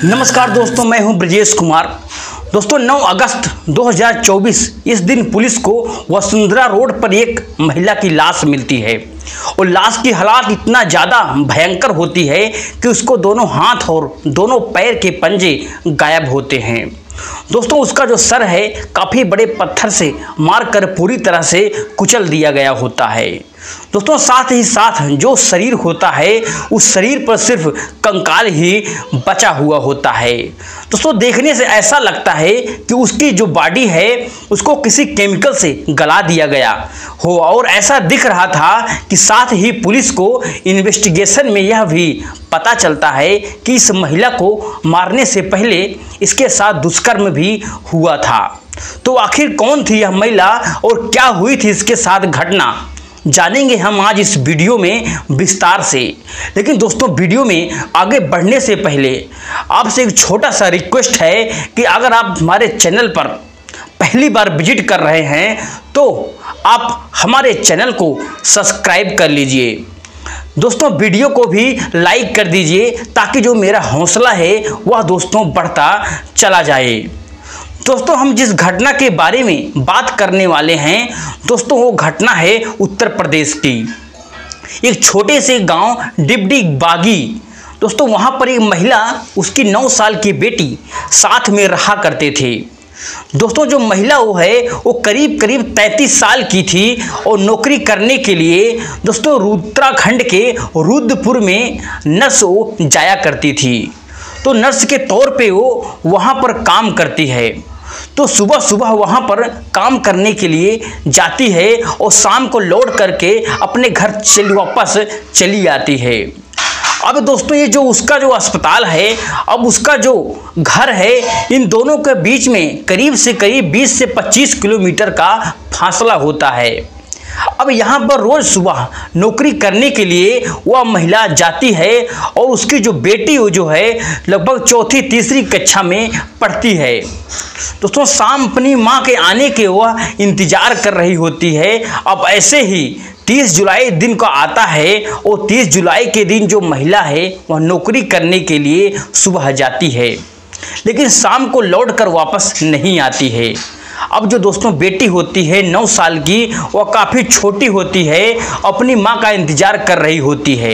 नमस्कार दोस्तों, मैं हूं ब्रजेश कुमार। दोस्तों 9 अगस्त 2024 इस दिन पुलिस को वसुंधरा रोड पर एक महिला की लाश मिलती है और लाश की हालत इतना ज़्यादा भयंकर होती है कि उसको दोनों हाथ और दोनों पैर के पंजे गायब होते हैं। दोस्तों उसका जो सर है काफ़ी बड़े पत्थर से मारकर पूरी तरह से कुचल दिया गया होता है। दोस्तों साथ ही साथ जो शरीर होता है उस शरीर पर सिर्फ कंकाल ही बचा हुआ होता है। दोस्तों देखने से ऐसा लगता है कि उसकी जो बॉडी है उसको किसी केमिकल से गला दिया गया हो और ऐसा दिख रहा था कि साथ ही पुलिस को इन्वेस्टिगेशन में यह भी पता चलता है कि इस महिला को मारने से पहले इसके साथ दुष्कर्म भी हुआ था। तो आखिर कौन थी यह महिला और क्या हुई थी इसके साथ घटना, जानेंगे हम आज इस वीडियो में विस्तार से। लेकिन दोस्तों वीडियो में आगे बढ़ने से पहले आपसे एक छोटा सा रिक्वेस्ट है कि अगर आप हमारे चैनल पर पहली बार विजिट कर रहे हैं तो आप हमारे चैनल को सब्सक्राइब कर लीजिए। दोस्तों वीडियो को भी लाइक कर दीजिए ताकि जो मेरा हौसला है वह दोस्तों बढ़ता चला जाए। दोस्तों हम जिस घटना के बारे में बात करने वाले हैं दोस्तों वो घटना है उत्तर प्रदेश की एक छोटे से गांव डिबडी बागी। दोस्तों वहां पर एक महिला उसकी 9 साल की बेटी साथ में रहा करते थे। दोस्तों जो महिला वो है वो करीब 33 साल की थी और नौकरी करने के लिए दोस्तों उत्तराखंड के रुद्रपुर में नर्स वो जाया करती थी। तो नर्स के तौर पे वो वहाँ पर काम करती है। तो सुबह सुबह वहाँ पर काम करने के लिए जाती है और शाम को लौट करके अपने घर वापस चली आती है। अब दोस्तों ये जो उसका जो अस्पताल है अब उसका जो घर है इन दोनों के बीच में करीब से करीब 20 से 25 किलोमीटर का फासला होता है। अब यहाँ पर रोज सुबह नौकरी करने के लिए वह महिला जाती है और उसकी जो बेटी वो जो है लगभग चौथी तीसरी कक्षा में पढ़ती है। दोस्तों शाम अपनी माँ के आने के वह इंतजार कर रही होती है। अब ऐसे ही 30 जुलाई दिन का आता है और 30 जुलाई के दिन जो महिला है वह नौकरी करने के लिए सुबह जाती है लेकिन शाम को लौट कर वापस नहीं आती है। अब जो दोस्तों बेटी होती है 9 साल की वह काफ़ी छोटी होती है, अपनी माँ का इंतज़ार कर रही होती है।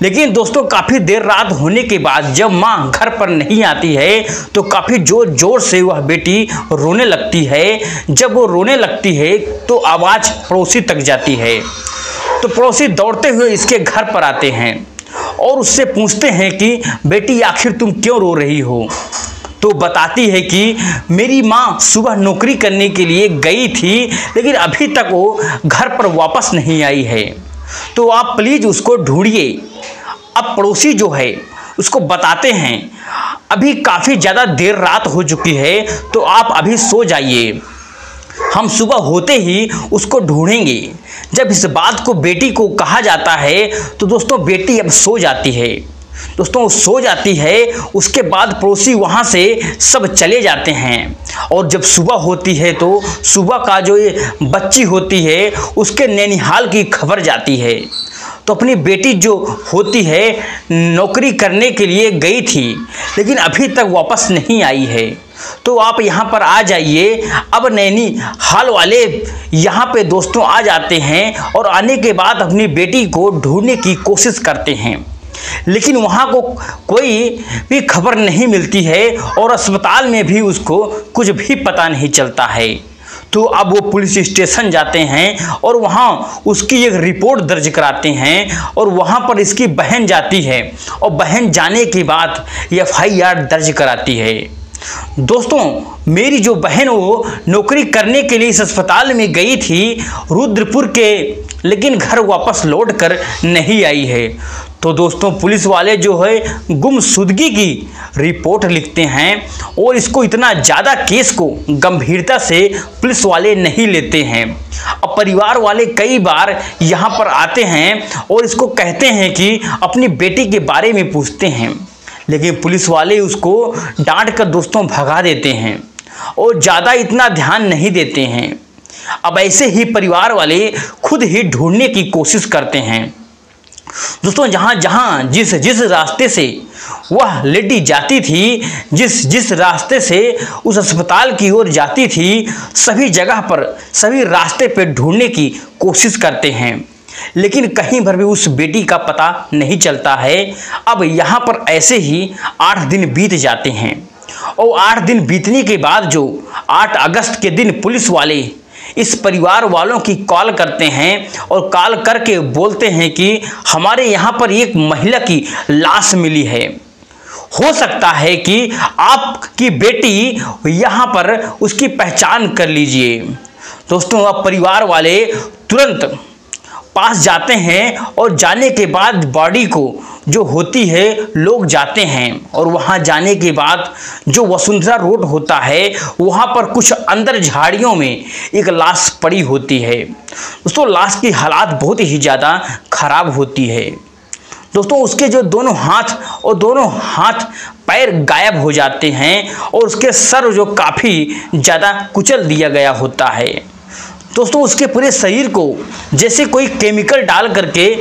लेकिन दोस्तों काफ़ी देर रात होने के बाद जब माँ घर पर नहीं आती है तो काफ़ी ज़ोर ज़ोर से वह बेटी रोने लगती है। जब वो रोने लगती है तो आवाज़ पड़ोसी तक जाती है। तो पड़ोसी दौड़ते हुए इसके घर पर आते हैं और उससे पूछते हैं कि बेटी आखिर तुम क्यों रो रही हो। तो बताती है कि मेरी माँ सुबह नौकरी करने के लिए गई थी लेकिन अभी तक वो घर पर वापस नहीं आई है, तो आप प्लीज़ उसको ढूंढिए। अब पड़ोसी जो है उसको बताते हैं अभी काफ़ी ज़्यादा देर रात हो चुकी है तो आप अभी सो जाइए, हम सुबह होते ही उसको ढूंढेंगे। जब इस बात को बेटी को कहा जाता है तो दोस्तों बेटी अब सो जाती है। दोस्तों वो सो जाती है। उसके बाद पड़ोसी वहाँ से सब चले जाते हैं और जब सुबह होती है तो सुबह का जो ये बच्ची होती है उसके नैनीहाल की खबर जाती है। तो अपनी बेटी जो होती है नौकरी करने के लिए गई थी लेकिन अभी तक वापस नहीं आई है, तो आप यहाँ पर आ जाइए। अब नैनीहाल वाले यहाँ पे दोस्तों आ जाते हैं और आने के बाद अपनी बेटी को ढूंढने की कोशिश करते हैं लेकिन वहाँ को कोई भी खबर नहीं मिलती है और अस्पताल में भी उसको कुछ भी पता नहीं चलता है। तो अब वो पुलिस स्टेशन जाते हैं और वहाँ उसकी एक रिपोर्ट दर्ज कराते हैं और वहाँ पर इसकी बहन जाती है और बहन जाने के बाद FIR दर्ज कराती है। दोस्तों मेरी जो बहन वो नौकरी करने के लिए इस अस्पताल में गई थी रुद्रपुर के, लेकिन घर वापस लौट कर नहीं आई है। तो दोस्तों पुलिस वाले जो है गुमशुदगी की रिपोर्ट लिखते हैं और इसको इतना ज़्यादा केस को गंभीरता से पुलिस वाले नहीं लेते हैं। अब परिवार वाले कई बार यहाँ पर आते हैं और इसको कहते हैं कि अपनी बेटी के बारे में पूछते हैं लेकिन पुलिस वाले उसको डांट कर दोस्तों भगा देते हैं और ज़्यादा इतना ध्यान नहीं देते हैं। अब ऐसे ही परिवार वाले खुद ही ढूंढने की कोशिश करते हैं। दोस्तों जहाँ जहाँ जिस रास्ते से वह लेडी जाती थी, जिस रास्ते से उस अस्पताल की ओर जाती थी, सभी जगह पर सभी रास्ते पे ढूंढने की कोशिश करते हैं, लेकिन कहीं पर भी उस बेटी का पता नहीं चलता है। अब यहाँ पर ऐसे ही 8 दिन बीत जाते हैं और 8 दिन बीतने के बाद जो 8 अगस्त के दिन पुलिस वाले इस परिवार वालों की कॉल करते हैं और कॉल करके बोलते हैं कि हमारे यहाँ पर एक महिला की लाश मिली है, हो सकता है कि आपकी बेटी यहाँ पर उसकी पहचान कर लीजिए। दोस्तों, अब परिवार वाले तुरंत पास जाते हैं और जाने के बाद बॉडी को जो होती है लोग जाते हैं और वहां जाने के बाद जो वसुंधरा रोड होता है वहां पर कुछ अंदर झाड़ियों में एक लाश पड़ी होती है। दोस्तों, लाश की हालात बहुत ही ज़्यादा खराब होती है। दोस्तों, उसके जो दोनों हाथ पैर गायब हो जाते हैं और उसके सर जो काफ़ी ज़्यादा कुचल दिया गया होता है। दोस्तों, उसके पूरे शरीर को जैसे कोई केमिकल डाल करके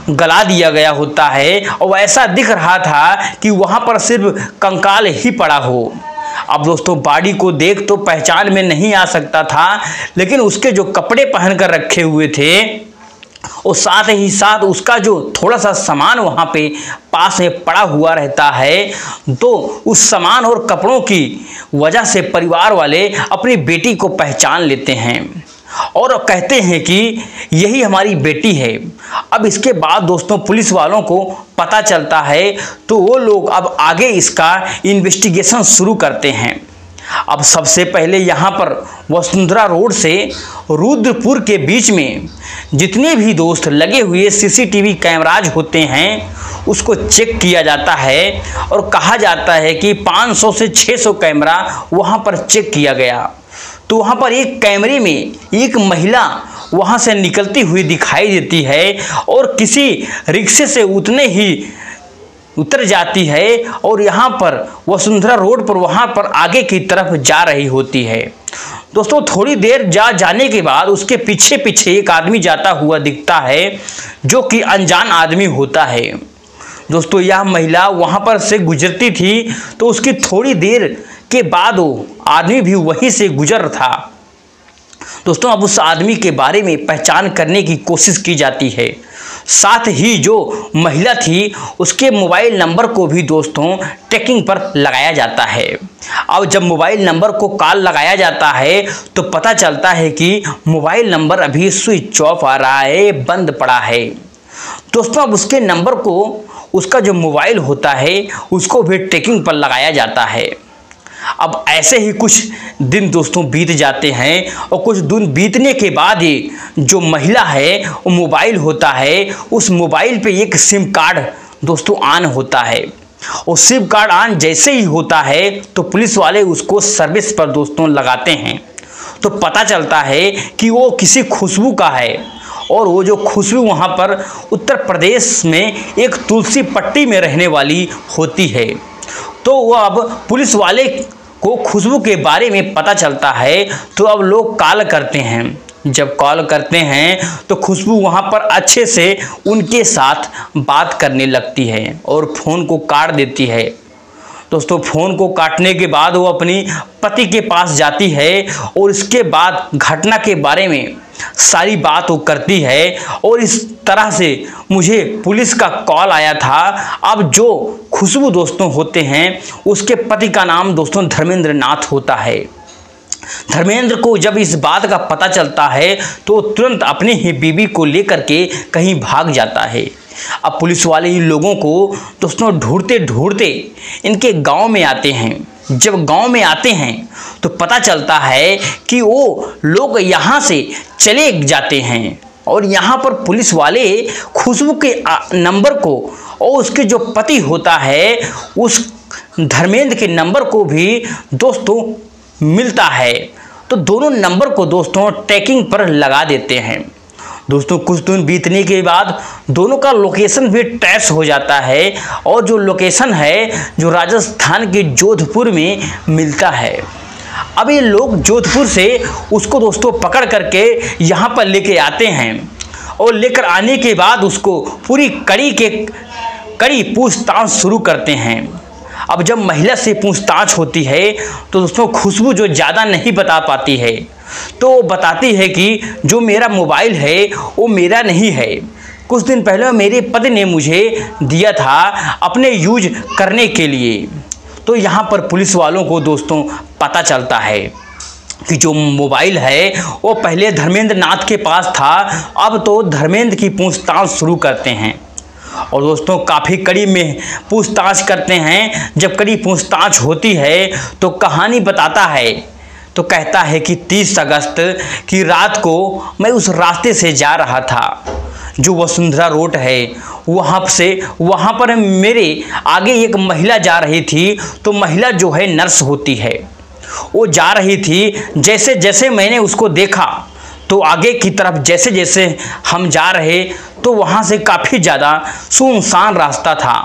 गला दिया गया होता है और ऐसा दिख रहा था कि वहाँ पर सिर्फ कंकाल ही पड़ा हो। अब दोस्तों, बॉडी को देख तो पहचान में नहीं आ सकता था, लेकिन उसके जो कपड़े पहन कर रखे हुए थे और साथ ही साथ उसका जो थोड़ा सा सामान वहाँ पे पास में पड़ा हुआ रहता है, तो उस सामान और कपड़ों की वजह से परिवार वाले अपनी बेटी को पहचान लेते हैं और कहते हैं कि यही हमारी बेटी है। अब इसके बाद दोस्तों, पुलिस वालों को पता चलता है तो वो लोग अब आगे इसका इन्वेस्टिगेशन शुरू करते हैं। अब सबसे पहले यहाँ पर वसुंधरा रोड से रुद्रपुर के बीच में जितने भी दोस्त लगे हुए सीसीटीवी कैमराज होते हैं उसको चेक किया जाता है और कहा जाता है कि 500 से 600 कैमरा वहाँ पर चेक किया गया। तो वहाँ पर एक कैमरे में एक महिला वहाँ से निकलती हुई दिखाई देती है और किसी रिक्शे से उतने ही उतर जाती है और यहाँ पर वसुंधरा रोड पर वहाँ पर आगे की तरफ जा रही होती है। दोस्तों, थोड़ी देर जाने के बाद उसके पीछे पीछे एक आदमी जाता हुआ दिखता है जो कि अनजान आदमी होता है। दोस्तों, यह महिला वहाँ पर से गुजरती थी तो उसकी थोड़ी देर के बाद वो आदमी भी वहीं से गुजर था। दोस्तों, अब उस आदमी के बारे में पहचान करने की कोशिश की जाती है। साथ ही जो महिला थी उसके मोबाइल नंबर को भी दोस्तों ट्रैकिंग पर लगाया जाता है। अब जब मोबाइल नंबर को कॉल लगाया जाता है तो पता चलता है कि मोबाइल नंबर अभी स्विच ऑफ आ रहा है, बंद पड़ा है। दोस्तों, अब उसके नंबर को उसका जो मोबाइल होता है उसको भी ट्रैकिंग पर लगाया जाता है। अब ऐसे ही कुछ दिन दोस्तों बीत जाते हैं और कुछ दिन बीतने के बाद ही जो महिला है वो मोबाइल होता है, उस मोबाइल पे एक सिम कार्ड दोस्तों ऑन होता है और सिम कार्ड ऑन जैसे ही होता है तो पुलिस वाले उसको सर्विस पर दोस्तों लगाते हैं तो पता चलता है कि वो किसी खुशबू का है और वो जो खुशबू वहाँ पर उत्तर प्रदेश में एक तुलसी पट्टी में रहने वाली होती है। तो वो अब पुलिस वाले को खुशबू के बारे में पता चलता है तो अब लोग कॉल करते हैं। जब कॉल करते हैं तो खुशबू वहाँ पर अच्छे से उनके साथ बात करने लगती है और फ़ोन को काट देती है। दोस्तों, फ़ोन को काटने के बाद वो अपनी पति के पास जाती है और इसके बाद घटना के बारे में सारी बात वो करती है और इस तरह से मुझे पुलिस का कॉल आया था। अब जो खुशबू दोस्तों होते हैं उसके पति का नाम दोस्तों धर्मेंद्र नाथ होता है। धर्मेंद्र को जब इस बात का पता चलता है तो तुरंत अपनी ही बीवी को लेकर के कहीं भाग जाता है। अब पुलिस वाले इन लोगों को दोस्तों ढूंढते ढूंढते इनके गांव में आते हैं। जब गांव में आते हैं तो पता चलता है कि वो लोग यहाँ से चले जाते हैं और यहाँ पर पुलिस वाले खुशबू के नंबर को और उसके जो पति होता है उस धर्मेंद्र के नंबर को भी दोस्तों मिलता है। तो दोनों नंबर को दोस्तों ट्रैकिंग पर लगा देते हैं। दोस्तों, कुछ दिन बीतने के बाद दोनों का लोकेशन भी ट्रेस हो जाता है और जो लोकेशन है जो राजस्थान के जोधपुर में मिलता है। अब ये लोग जोधपुर से उसको दोस्तों पकड़ करके यहाँ पर लेके आते हैं और लेकर आने के बाद उसको पूरी कड़ी के कड़ी पूछताछ शुरू करते हैं। अब जब महिला से पूछताछ होती है तो दोस्तों खुशबू जो ज़्यादा नहीं बता पाती है, तो बताती है कि जो मेरा मोबाइल है वो मेरा नहीं है, कुछ दिन पहले मेरे पति ने मुझे दिया था अपने यूज करने के लिए। तो यहाँ पर पुलिस वालों को दोस्तों पता चलता है कि जो मोबाइल है वो पहले धर्मेंद्र नाथ के पास था, अब तो धर्मेंद्र की पूछताछ शुरू करते हैं। और दोस्तों काफ़ी कड़ी में पूछताछ करते हैं। जब कड़ी पूछताछ होती है तो कहानी बताता है, तो कहता है कि 30 अगस्त की रात को मैं उस रास्ते से जा रहा था जो वसुंधरा रोड है, वहाँ पर मेरे आगे एक महिला जा रही थी। तो महिला जो है नर्स होती है, वो जा रही थी। जैसे जैसे मैंने उसको देखा तो आगे की तरफ जैसे जैसे हम जा रहे तो वहाँ से काफ़ी ज़्यादा सुनसान रास्ता था।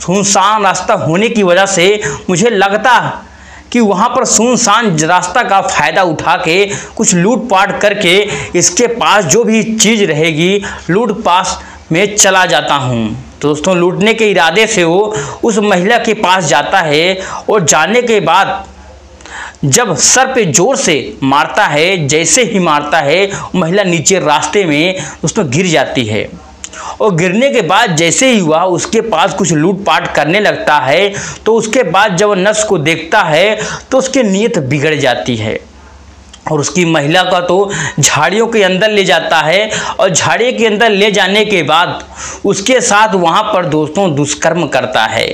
सुनसान रास्ता होने की वजह से मुझे लगता कि वहाँ पर सुनसान रास्ता का फ़ायदा उठा के कुछ लूटपाट करके इसके पास जो भी चीज़ रहेगी लूटपाट में चला जाता हूँ। तो दोस्तों लूटने के इरादे से वो उस महिला के पास जाता है और जाने के बाद जब सर पे जोर से मारता है, जैसे ही मारता है महिला नीचे रास्ते में दोस्तों गिर जाती है। और गिरने के बाद जैसे ही हुआ उसके पास कुछ लूटपाट करने लगता है। तो उसके बाद जब नर्स को देखता है तो उसकी नीयत बिगड़ जाती है और उसकी महिला का तो झाड़ियों के अंदर ले जाता है। और झाड़ी के अंदर ले जाने के बाद उसके साथ वहाँ पर दोस्तों दुष्कर्म करता है।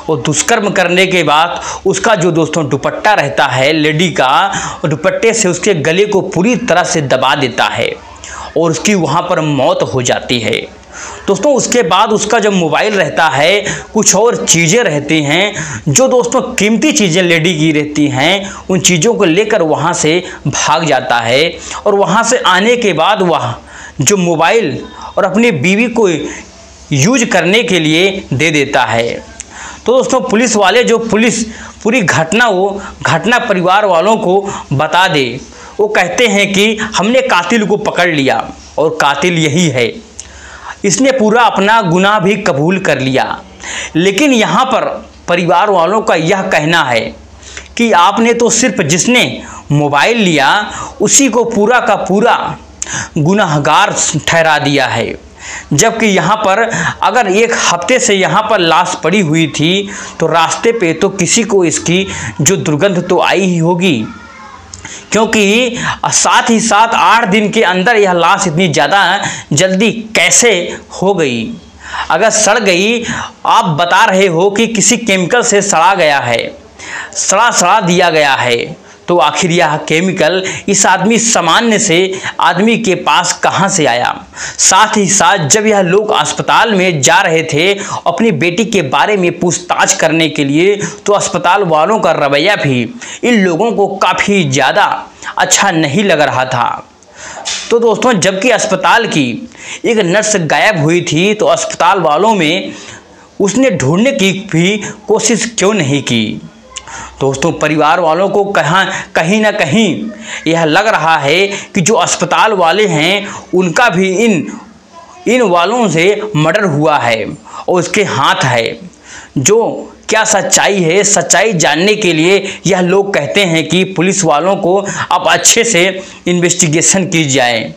और दुष्कर्म करने के बाद उसका जो दोस्तों दुपट्टा रहता है लेडी का, दुपट्टे से उसके गले को पूरी तरह से दबा देता है और उसकी वहाँ पर मौत हो जाती है। दोस्तों उसके बाद उसका जब मोबाइल रहता है, कुछ और चीज़ें रहती हैं जो दोस्तों कीमती चीज़ें लेडी की रहती हैं, उन चीज़ों को लेकर वहाँ से भाग जाता है। और वहाँ से आने के बाद वह जो मोबाइल और अपनी बीवी को यूज करने के लिए दे देता है। तो दोस्तों पुलिस वाले जो पूरी घटना परिवार वालों को बता दे, वो कहते हैं कि हमने कातिल को पकड़ लिया और कातिल यही है, इसने पूरा अपना गुनाह भी कबूल कर लिया। लेकिन यहाँ पर परिवार वालों का यह कहना है कि आपने तो सिर्फ जिसने मोबाइल लिया उसी को पूरा का पूरा गुनाहगार ठहरा दिया है, जबकि यहाँ पर अगर एक हफ्ते से यहाँ पर लाश पड़ी हुई थी तो रास्ते पे तो किसी को इसकी जो दुर्गंध तो आई ही होगी, क्योंकि साथ ही साथ 8 दिन के अंदर यह लाश इतनी ज़्यादा जल्दी कैसे हो गई। अगर सड़ गई, आप बता रहे हो कि किसी केमिकल से सड़ा गया है, सड़ा दिया गया है, तो आखिर यह केमिकल इस सामान्य से आदमी के पास कहां से आया। साथ ही साथ जब यह लोग अस्पताल में जा रहे थे अपनी बेटी के बारे में पूछताछ करने के लिए, तो अस्पताल वालों का रवैया भी इन लोगों को काफ़ी ज़्यादा अच्छा नहीं लग रहा था। तो दोस्तों जबकि अस्पताल की एक नर्स गायब हुई थी तो अस्पताल वालों में उसने ढूंढने की भी कोशिश क्यों नहीं की। दोस्तों परिवार वालों को कहीं ना कहीं यह लग रहा है कि जो अस्पताल वाले हैं उनका भी इन वालों से मर्डर हुआ है और उसके हाथ है। जो क्या सच्चाई है, सच्चाई जानने के लिए यह लोग कहते हैं कि पुलिस वालों को अब अच्छे से इन्वेस्टिगेशन की जाए।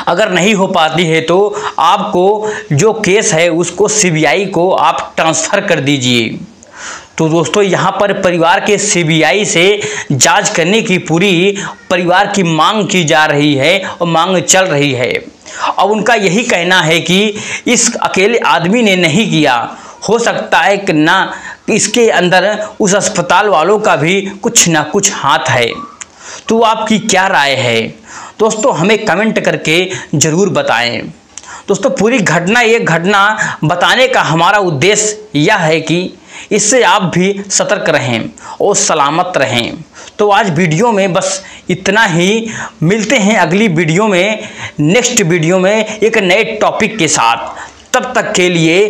अगर नहीं हो पाती है तो आपको जो केस है उसको सीबीआई को आप ट्रांसफ़र कर दीजिए। तो दोस्तों यहाँ पर परिवार के सीबीआई से जांच करने की पूरी परिवार की मांग की जा रही है और मांग चल रही है। अब उनका यही कहना है कि इस अकेले आदमी ने नहीं किया, हो सकता है कि ना इसके अंदर उस अस्पताल वालों का भी कुछ ना कुछ हाथ है। तो आपकी क्या राय है दोस्तों, हमें कमेंट करके ज़रूर बताएं। दोस्तों पूरी एक घटना बताने का हमारा उद्देश्य यह है कि इससे आप भी सतर्क रहें और सलामत रहें। तो आज वीडियो में बस इतना ही, मिलते हैं अगली वीडियो में, नेक्स्ट वीडियो में एक नए टॉपिक के साथ। तब तक के लिए